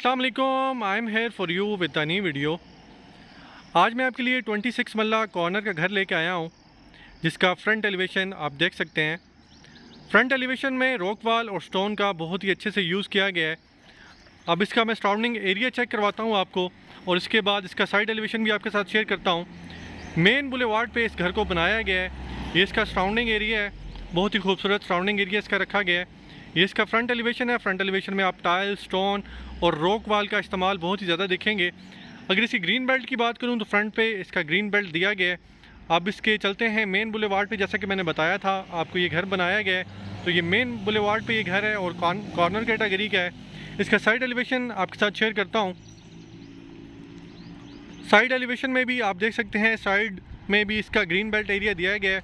अस्सलाम वालेकुम, I am here for you with the new video. आज मैं आपके लिए 26 मल्ला कॉर्नर का घर लेके आया हूँ, जिसका फ्रंट एलिवेशन आप देख सकते हैं। फ्रंट एलिवेशन में रॉक वॉल और स्टोन का बहुत ही अच्छे से यूज़ किया गया है। अब इसका मैं सराउंडिंग एरिया चेक करवाता हूँ आपको, और इसके बाद इसका साइड एलिवेशन भी आपके साथ शेयर करता हूँ। मेन बुलेवार्ड पे इस घर को बनाया गया है। ये इसका सराउंडिंग एरिया है, बहुत ही खूबसूरत सराउंडिंग एरिया इसका रखा गया है। ये इसका फ्रंट एलिवेशन है। फ्रंट एलिवेशन में आप टाइल, स्टोन और रॉक वाल का इस्तेमाल बहुत ही ज़्यादा देखेंगे। अगर इसकी ग्रीन बेल्ट की बात करूं तो फ्रंट पे इसका ग्रीन बेल्ट दिया गया है। अब इसके चलते हैं मेन बुलेवार्ड पे। जैसा कि मैंने बताया था आपको, ये घर बनाया गया है, तो ये मेन बुलेवार्ड पे ये घर है और कॉर्नर कैटेगरी का है। इसका साइड एलिवेशन आपके साथ शेयर करता हूँ। साइड एलिवेशन में भी आप देख सकते हैं, साइड में भी इसका ग्रीन बेल्ट एरिया दिया गया है,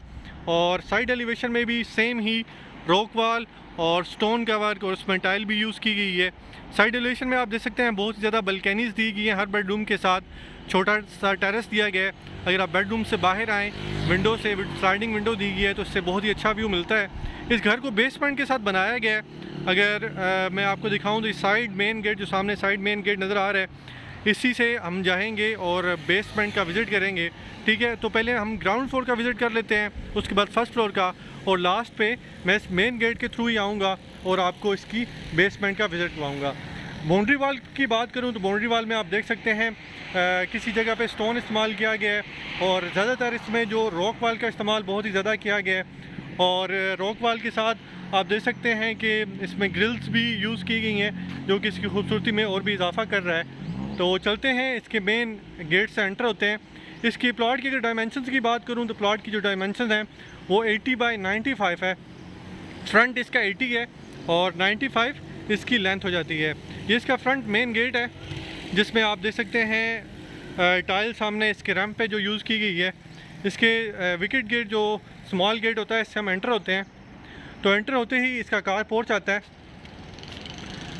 और साइड एलिवेशन में भी सेम ही रॉक वाल और स्टोन का वर्क और उसमें टाइल भी यूज़ की गई है। साइड एलिवेशन में आप देख सकते हैं बहुत ही ज़्यादा बल्कनीज़ दी गई हैं। हर बेडरूम के साथ छोटा सा टेरेस दिया गया है। अगर आप बेडरूम से बाहर आएँ, विंडो से स्लाइडिंग विंडो दी गई है, तो इससे बहुत ही अच्छा व्यू मिलता है। इस घर को बेसमेंट के साथ बनाया गया है। अगर मैं आपको दिखाऊँ तो इस साइड मेन गेट, जो सामने साइड मेन गेट नज़र आ रहा है, इसी से हम जाएंगे और बेसमेंट का विज़िट करेंगे। ठीक है, तो पहले हम ग्राउंड फ्लोर का विज़िट कर लेते हैं, उसके बाद फर्स्ट फ्लोर का, और लास्ट पे मैं इस मेन गेट के थ्रू ही आऊँगा और आपको इसकी बेसमेंट का विज़िट करवाऊँगा। बाउंड्री वाल की बात करूँ तो बाउंड्री वाल में आप देख सकते हैं किसी जगह पे स्टोन इस्तेमाल किया गया है, और ज़्यादातर इसमें जो रॉक वाल का इस्तेमाल बहुत ही ज़्यादा किया गया है। और रॉक वाल के साथ आप देख सकते हैं कि इसमें ग्रिल्स भी यूज़ की गई हैं, जो कि इसकी खूबसूरती में और भी इजाफा कर रहा है। तो चलते हैं, इसके मेन गेट से एंटर होते हैं। इसकी प्लॉट की अगर डायमेंशंस की बात करूं तो प्लॉट की जो डायमेंशंस हैं वो 80 बाई 95 है। फ्रंट इसका 80 है और 95 इसकी लेंथ हो जाती है। ये इसका फ्रंट मेन गेट है, जिसमें आप देख सकते हैं टाइल सामने इसके रैंप पे जो यूज़ की गई है। इसके विकेट गेट, जो स्मॉल गेट होता है, इससे हम एंटर होते हैं। तो एंटर होते ही इसका कार पोर्च आता है।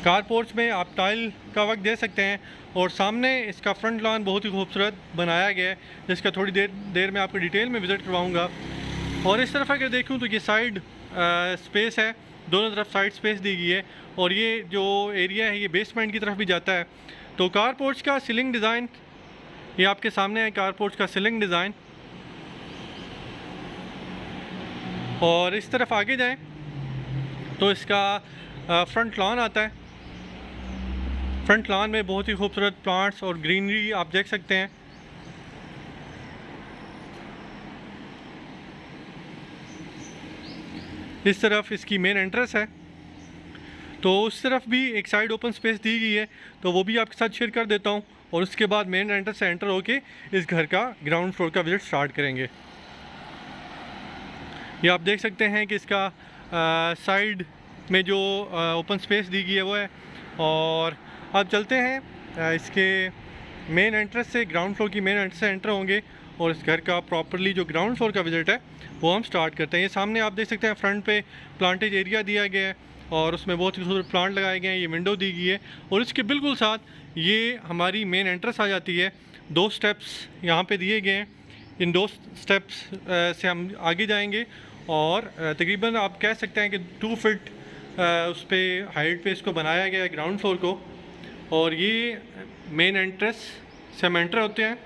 कार पोर्च में आप टाइल का वर्क दे सकते हैं, और सामने इसका फ्रंट लॉन बहुत ही खूबसूरत बनाया गया है, जिसका थोड़ी देर में आपको डिटेल में विज़िट करवाऊँगा। और इस तरफ अगर देखूँ तो ये साइड स्पेस है, दोनों तरफ साइड स्पेस दी गई है, और ये जो एरिया है ये बेसमेंट की तरफ भी जाता है। तो कार पोर्च का सीलिंग डिज़ाइन ये आपके सामने है, कार पोर्च का सीलिंग डिज़ाइन। और इस तरफ आगे जाएँ तो इसका फ्रंट लॉन आता है। फ्रंट लॉन में बहुत ही खूबसूरत प्लांट्स और ग्रीनरी आप देख सकते हैं। इस तरफ इसकी मेन एंट्रेंस है, तो उस तरफ भी एक साइड ओपन स्पेस दी गई है, तो वो भी आपके साथ शेयर कर देता हूँ। और उसके बाद मेन एंट्रेंस से एंटर होके इस घर का ग्राउंड फ्लोर का विज़िट स्टार्ट करेंगे। ये आप देख सकते हैं कि इसका साइड में जो ओपन स्पेस दी गई है वो है। और अब चलते हैं इसके मेन एंट्रेंस से, ग्राउंड फ्लोर की मेन एंट्रेंस से एंटर होंगे, और इस घर का प्रॉपरली जो ग्राउंड फ्लोर का विज़िट है वो हम स्टार्ट करते हैं। ये सामने आप देख सकते हैं फ्रंट पे प्लांटेज एरिया दिया गया है, और उसमें बहुत ही खूबसूरत प्लांट लगाए गए हैं। ये विंडो दी गई है, और इसके बिल्कुल साथ ये हमारी मेन एंट्रेंस आ जाती है। 2 स्टेप्स यहाँ पे दिए गए हैं। इन 2 स्टेप्स से हम आगे जाएंगे, और तकरीबन आप कह सकते हैं कि 2 फीट उस पर हाइट पे इसको बनाया गया है ग्राउंड फ्लोर को। और ये मेन एंट्रेंस से हम एंटर होते हैं।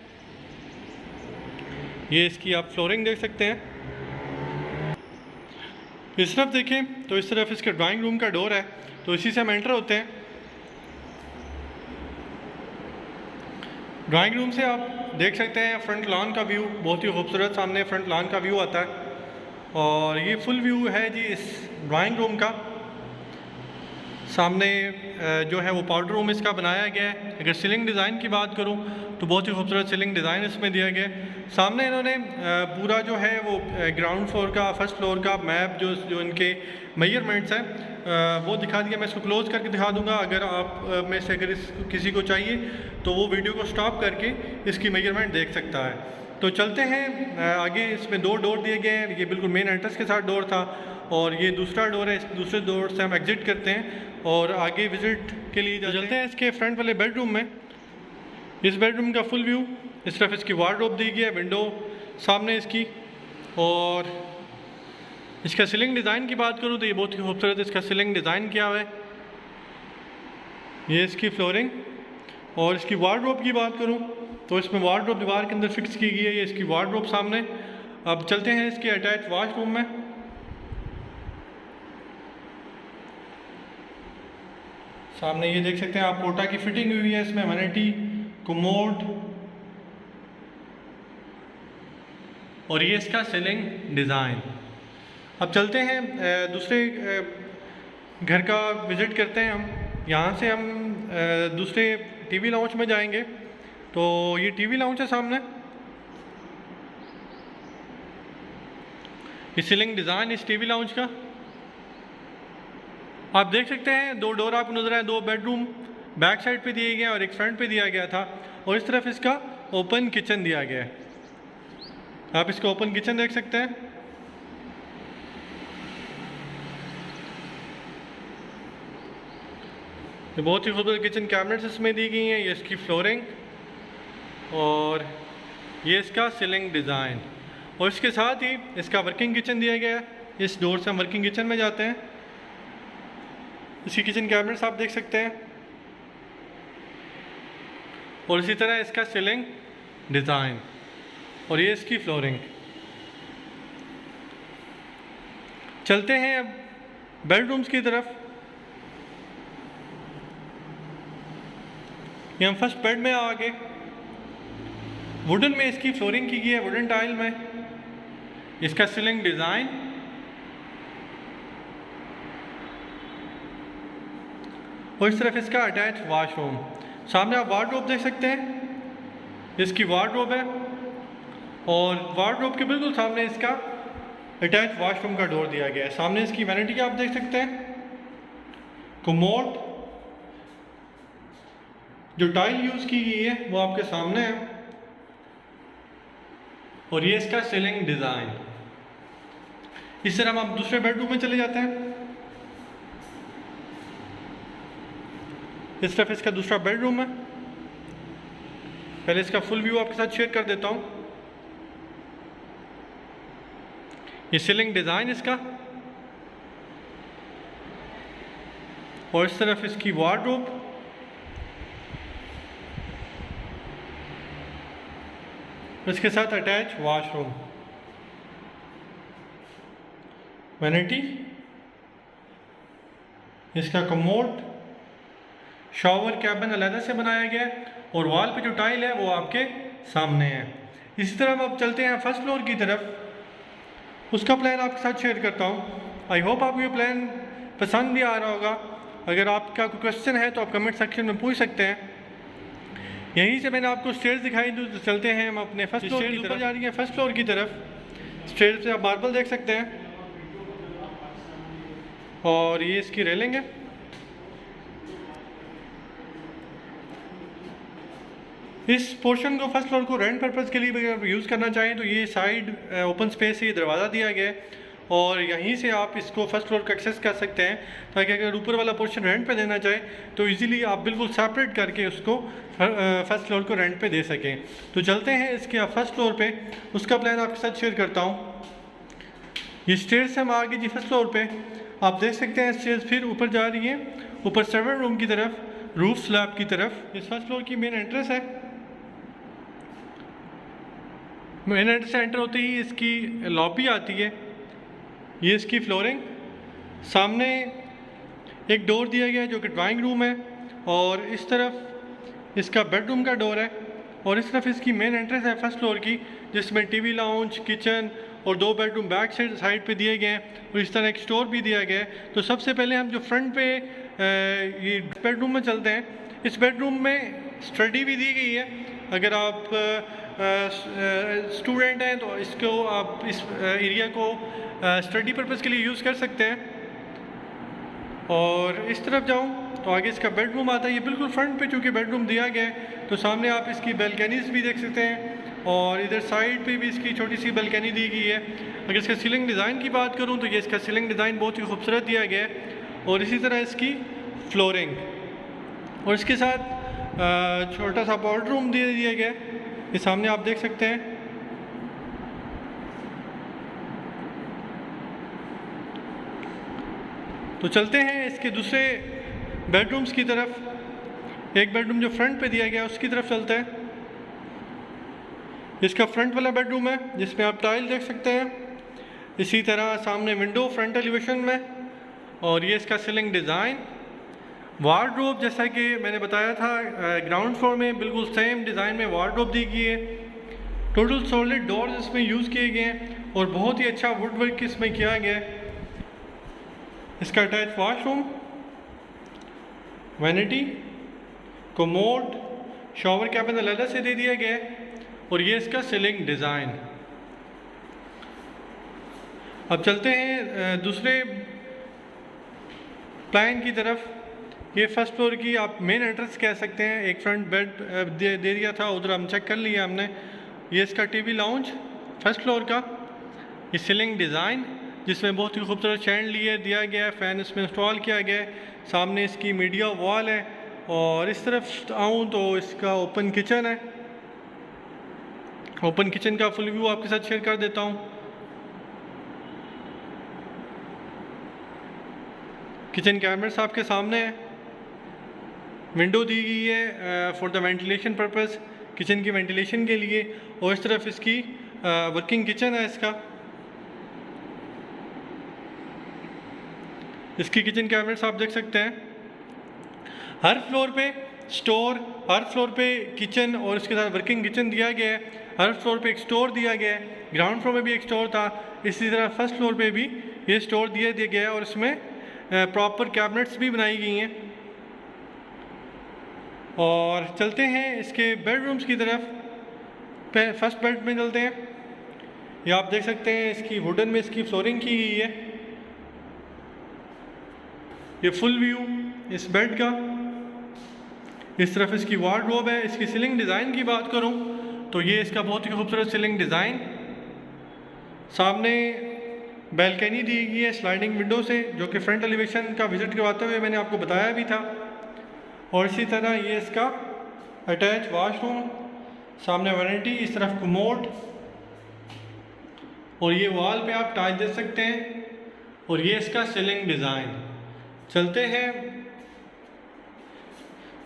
ये इसकी आप फ्लोरिंग देख सकते हैं। इस तरफ देखें तो इस तरफ इसके ड्राइंग रूम का डोर है, तो इसी से हम एंटर होते हैं। ड्राइंग रूम से आप देख सकते हैं फ्रंट लॉन का व्यू, बहुत ही खूबसूरत सामने फ्रंट लॉन का व्यू आता है। और ये फुल व्यू है जी इस ड्राइंग रूम का। सामने जो है वो पाउडर रूम इसका बनाया गया है। अगर सीलिंग डिज़ाइन की बात करूं तो बहुत ही खूबसूरत सीलिंग डिज़ाइन इसमें दिया गया है। सामने इन्होंने पूरा जो है वो ग्राउंड फ्लोर का, फर्स्ट फ्लोर का मैप, जो इनके मेजरमेंट्स हैं वो दिखा दिया। मैं इसको क्लोज़ करके दिखा दूंगा। अगर आप में से अगर किसी को चाहिए तो वो वीडियो को स्टॉप करके इसकी मेजरमेंट देख सकता है। तो चलते हैं आगे। इसमें 2 डोर दिए गए हैं। ये बिल्कुल मेन एंट्रेंस के साथ डोर था, और ये दूसरा डोर है। इस दूसरे डोर से हम एग्जिट करते हैं और आगे विज़िट के लिए चलते हैं इसके फ्रंट वाले बेडरूम में। इस बेडरूम का फुल व्यू, इस तरफ इसकी वार्डरोब दी गई है, विंडो सामने इसकी। और इसका सीलिंग डिज़ाइन की बात करूँ तो ये बहुत ही खूबसूरत इसका सीलिंग डिज़ाइन किया हुआ है। ये इसकी फ्लोरिंग। और इसकी वार्डरोब की बात करूं तो इसमें वार्डरोब दीवार के अंदर फिक्स की गई है। ये इसकी वार्डरोब सामने। अब चलते हैं इसके अटैच वॉशरूम में। सामने ये देख सकते हैं आप, पोटा की फिटिंग हुई है इसमें, वैनिटी, कमोड, और ये इसका सीलिंग डिज़ाइन। अब चलते हैं दूसरे घर का विज़िट करते हैं हम। यहाँ से हम दूसरे टीवी लाउंज में जाएंगे। तो ये टीवी लाउंज है सामने। ये सीलिंग डिज़ाइन इस टीवी लाउंज का आप देख सकते हैं। 2 डोर आपको नजर आए, 2 बेडरूम बैक साइड पे दिए गए हैं और एक फ्रंट पे दिया गया था। और इस तरफ इसका ओपन किचन दिया गया है। आप इसका ओपन किचन देख सकते हैं। ये बहुत ही खूबसूरत किचन कैबिनेट्स इसमें दी गई हैं। ये इसकी फ्लोरिंग और ये इसका सीलिंग डिज़ाइन, और इसके साथ ही इसका वर्किंग किचन दिया गया है। इस डोर से हम वर्किंग किचन में जाते हैं। इसकी किचन कैबिनेट्स आप देख सकते हैं, और इसी तरह इसका सीलिंग डिज़ाइन, और ये इसकी फ्लोरिंग। चलते हैं अब बेडरूम्स की तरफ। ये हम फर्स्ट बेड में आ गए। वुडन में इसकी फ्लोरिंग की गई है, वुडन टाइल में। इसका सीलिंग डिज़ाइन, और इस तरफ इसका अटैच वॉशरूम। सामने आप वार्डरोब देख सकते हैं। इसकी वार्डरोब है, और वार्डरोब के बिल्कुल सामने इसका अटैच वॉशरूम का डोर दिया गया है। सामने इसकी वैनिटी आप देख सकते हैं। कमोड, जो टाइल यूज़ की गई है वो आपके सामने है, और ये इसका सीलिंग डिज़ाइन। इस तरह हम आप दूसरे बेडरूम में चले जाते हैं। इस तरफ इसका दूसरा बेडरूम है। पहले इसका फुल व्यू आपके साथ शेयर कर देता हूँ। ये सीलिंग डिज़ाइन इसका, और इस तरफ इसकी वार्डरोब, इसके साथ अटैच वॉशरूम, वैनिटी, इसका कमोड, शॉवर कैबिन अलग से बनाया गया है, और वॉल पे जो टाइल है वो आपके सामने है। इसी तरह हम अब चलते हैं फर्स्ट फ्लोर की तरफ। उसका प्लान आपके साथ शेयर करता हूँ। आई होप आपको ये प्लान पसंद भी आ रहा होगा। अगर आपका कोई क्वेश्चन है तो आप कमेंट सेक्शन में पूछ सकते हैं। यहीं से मैंने आपको स्टेयर्स दिखाई, तो चलते हैं हम अपने फर्स्ट फ्लोर की तरफ। जा रही है फर्स्ट फ्लोर की तरफ। स्टेयर्स से आप मार्बल देख सकते हैं, और ये इसकी रेलिंग है। इस पोर्शन को, फर्स्ट फ्लोर को रेंट पर्पज़ के लिए अगर यूज़ करना चाहें तो ये साइड ओपन स्पेस से ये दरवाज़ा दिया गया है, और यहीं से आप इसको फर्स्ट फ्लोर का एक्सेस कर सकते हैं, ताकि अगर ऊपर वाला पोर्शन रेंट पे देना चाहे तो इजीली आप बिल्कुल सेपरेट करके उसको फर्स्ट फ्लोर को रेंट पे दे सकें। तो चलते हैं इसके फर्स्ट फ्लोर पे, उसका प्लान आपके साथ शेयर करता हूँ। ये स्टेयर्स हम आ गए जी फर्स्ट फ्लोर पे। आप देख सकते हैं स्टेयर्स फिर ऊपर जा रही हैं, ऊपर सर्वेंट रूम की तरफ, रूफ स्लैब की तरफ। इस फर्स्ट फ्लोर की मेन एंट्रेंस है। मेन एंट्रेंस से एंटर होते ही इसकी लॉबी आती है। ये इसकी फ्लोरिंग, सामने एक डोर दिया गया है जो कि ड्राइंग रूम है, और इस तरफ इसका बेडरूम का डोर है, और इस तरफ इसकी मेन एंट्रेंस है फर्स्ट फ्लोर की, जिसमें टीवी लाउंज, किचन और 2 बेडरूम बैक साइड पे दिए गए हैं, और इस तरह एक स्टोर भी दिया गया है। तो सबसे पहले हम जो फ्रंट पे ये बेडरूम में चलते हैं। इस बेडरूम में स्टडी भी दी गई है। अगर आप स्टूडेंट हैं तो इसको आप इस एरिया को स्टडी पर्पज़ के लिए यूज़ कर सकते हैं। और इस तरफ जाऊं तो आगे इसका बेडरूम आता है। ये बिल्कुल फ्रंट पे चूँकि बेडरूम दिया गया है, तो सामने आप इसकी बैल्कनीज़ भी देख सकते हैं, और इधर साइड पे भी इसकी छोटी सी बैल्कनी दी गई है। अगर इसका सीलिंग डिज़ाइन की बात करूं तो ये इसका सीलिंग डिज़ाइन बहुत ही खूबसूरत दिया गया है, और इसी तरह इसकी फ्लोरिंग, और इसके साथ छोटा सा पाउडर रूम दे दिया गया है। ये सामने आप देख सकते हैं। तो चलते हैं इसके दूसरे बेडरूम्स की तरफ। एक बेडरूम जो फ्रंट पे दिया गया उसकी तरफ चलते हैं। इसका फ्रंट वाला बेडरूम है जिसमें आप टाइल देख सकते हैं। इसी तरह सामने विंडो फ्रंट एलिवेशन में, और ये इसका सीलिंग डिज़ाइन। वार्डरोब जैसा कि मैंने बताया था ग्राउंड फ्लोर में बिल्कुल सेम डिज़ाइन में वार्डरोब दी गई है। टोटल सॉलिड डोर्स इसमें यूज़ किए गए हैं और बहुत ही अच्छा वुड वर्क इसमें किया गया है। इसका attach washroom, vanity, commode, shower cabin अलग से दे दिया गया है, और ये इसका सीलिंग डिज़ाइन। अब चलते हैं दूसरे प्लान की तरफ। ये फर्स्ट फ्लोर की आप मेन एंट्रेंस कह सकते हैं। एक फ्रंट बेड दे दिया था, उधर हम चेक कर लिया हमने। ये इसका टीवी लाउंज फर्स्ट फ्लोर का। ये सीलिंग डिज़ाइन जिसमें बहुत ही खूबसूरत शैंडलियर दिया गया है, फ़ैन इसमें इंस्टॉल किया गया है। सामने इसकी मीडिया वॉल है, और इस तरफ आऊँ तो इसका ओपन किचन है। ओपन किचन का फुल व्यू आपके साथ शेयर कर देता हूँ। किचन कैबिनेट्स आपके सामने है। विंडो दी गई है for the ventilation purpose, kitchen की वेंटिलेशन के लिए, और इस तरफ इसकी वर्किंग किचन है इसका। इसकी किचन कैबिनेट्स आप देख सकते हैं। हर फ्लोर पे स्टोर, हर फ्लोर पे किचन और इसके साथ वर्किंग किचन दिया गया है। हर फ्लोर पे एक स्टोर दिया गया है। ग्राउंड फ्लोर में भी एक स्टोर था, इसी तरह फर्स्ट फ्लोर पे भी ये स्टोर दिया गया है, और इसमें प्रॉपर कैबिनेट्स भी बनाई गई हैं। और चलते हैं इसके बेडरूम्स की तरफ। फर्स्ट बेड में चलते हैं। ये आप देख सकते हैं इसकी वुडन में इसकी फ्लोरिंग की गई है। ये फुल व्यू इस बेड का। इस तरफ इसकी वार्डरोब है। इसकी सीलिंग डिज़ाइन की बात करूं तो ये इसका बहुत ही खूबसूरत सीलिंग डिज़ाइन। सामने बैल्कनी दी गई है स्लाइडिंग विंडो से, जो कि फ्रंट एलिवेशन का विजिट करवाते हुए मैंने आपको बताया भी था। और इसी तरह ये इसका अटैच वॉशरूम, सामने वैनिटी, इस तरफ कमोड, और ये वॉल पे आप टाइल दे सकते हैं। और ये इसका सीलिंग डिज़ाइन। चलते हैं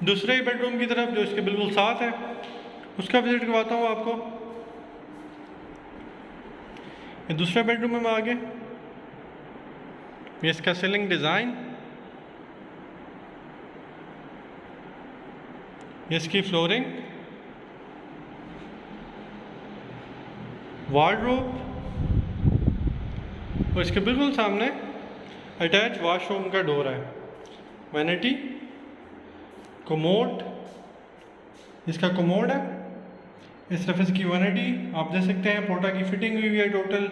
दूसरे बेडरूम की तरफ जो इसके बिल्कुल साथ है, उसका विजिट करवाता हूँ आपको। ये दूसरा बेडरूम में आगे, ये इसका सीलिंग डिज़ाइन, ये इसकी फ्लोरिंग, वार्डरोब, और इसके बिल्कुल सामने अटैच वॉशरूम का डोर है। वैनिटी, कोमोड, इसका कोमोड है। इस तरफ इसकी वैनिटी आप देख सकते हैं, पोर्टा की फिटिंग हुई है टोटल।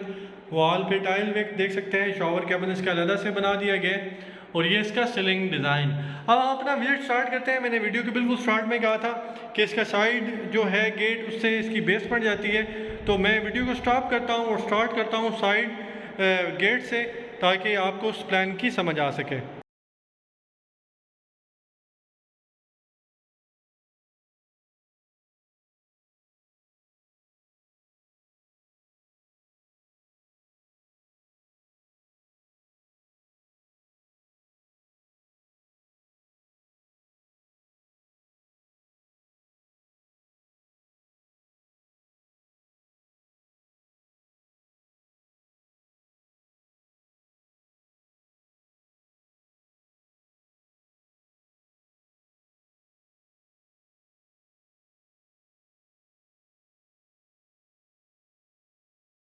वॉल पे टाइल देख सकते हैं। शॉवर कैबिन इसका अलग से बना दिया गया है, और ये इसका सीलिंग डिज़ाइन। अब हम अपना विजिट स्टार्ट करते हैं। मैंने वीडियो के बिल्कुल स्टार्ट में कहा था कि इसका साइड जो है गेट, उससे इसकी बेस पड़ जाती है। तो मैं वीडियो को स्टॉप करता हूँ और स्टार्ट करता हूँ साइड गेट से, ताकि आपको उस प्लान की समझ आ सके।